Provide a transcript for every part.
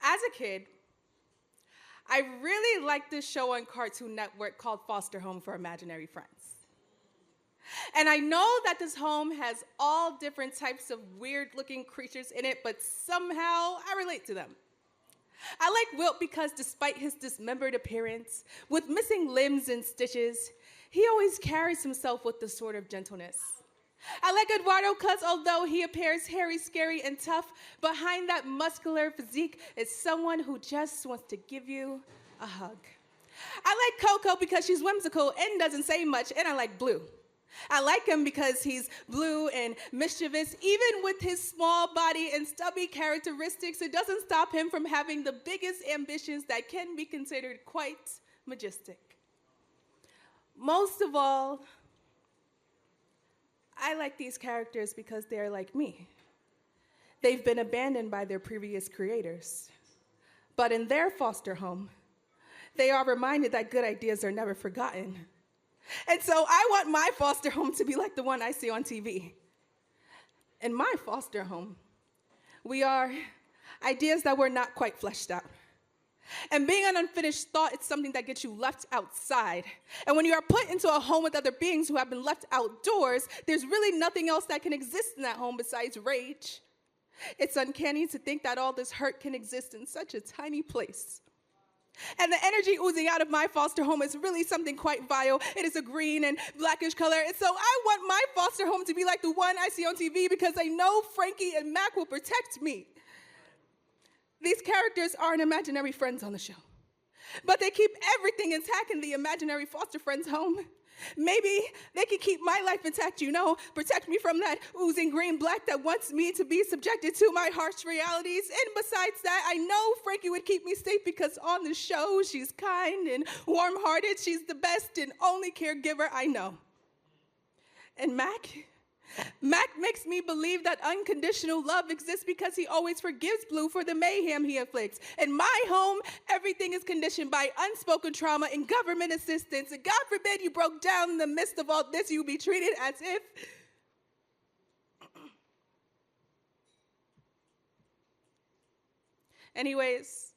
As a kid, I really liked this show on Cartoon Network called Foster Home for Imaginary Friends. And I know that this home has all different types of weird-looking creatures in it, but somehow I relate to them. I like Wilt because despite his dismembered appearance, with missing limbs and stitches, he always carries himself with the sort of gentleness. I like Eduardo because although he appears hairy, scary, and tough, behind that muscular physique is someone who just wants to give you a hug. I like Coco because she's whimsical and doesn't say much, and I like Blue. I like him because he's blue and mischievous. Even with his small body and stubby characteristics, it doesn't stop him from having the biggest ambitions that can be considered quite majestic. Most of all, I like these characters because they're like me. They've been abandoned by their previous creators. But in their foster home, they are reminded that good ideas are never forgotten. And so I want my foster home to be like the one I see on TV. In my foster home, we are ideas that were not quite fleshed out. And being an unfinished thought is something that gets you left outside. And when you are put into a home with other beings who have been left outdoors, there's really nothing else that can exist in that home besides rage. It's uncanny to think that all this hurt can exist in such a tiny place. And the energy oozing out of my foster home is really something quite vile. It is a green and blackish color. And so I want my foster home to be like the one I see on TV because I know Frankie and Mac will protect me. These characters aren't imaginary friends on the show, but they keep everything intact in the imaginary foster friend's home. Maybe they can keep my life intact, protect me from that oozing green-black that wants me to be subjected to my harsh realities. And besides that, I know Frankie would keep me safe because on the show, she's kind and warm-hearted. She's the best and only caregiver I know. And Mac makes me believe that unconditional love exists because he always forgives Blue for the mayhem he inflicts. In my home, everything is conditioned by unspoken trauma and government assistance. And God forbid you broke down in the midst of all this, you'd be treated as if... Anyways,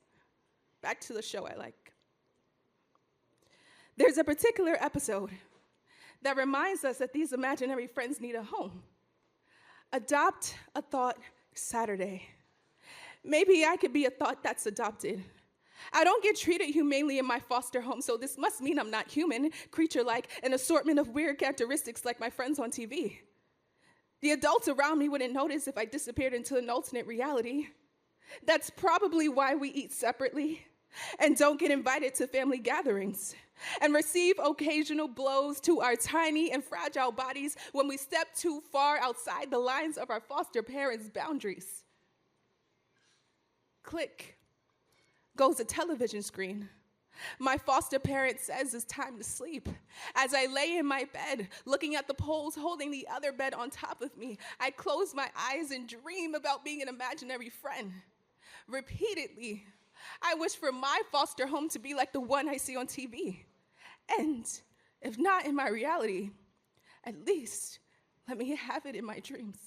back to the show I like. There's a particular episode that reminds us that these imaginary friends need a home. Adopt a Thought Saturday. Maybe I could be a thought that's adopted. I don't get treated humanely in my foster home, so this must mean I'm not human, creature-like, an assortment of weird characteristics like my friends on TV. The adults around me wouldn't notice if I disappeared into an alternate reality. That's probably why we eat separately and don't get invited to family gatherings, and receive occasional blows to our tiny and fragile bodies when we step too far outside the lines of our foster parents' boundaries. Click goes a television screen. My foster parent says it's time to sleep. As I lay in my bed, looking at the poles holding the other bed on top of me, I close my eyes and dream about being an imaginary friend. Repeatedly, I wish for my foster home to be like the one I see on TV. And if not in my reality, at least let me have it in my dreams.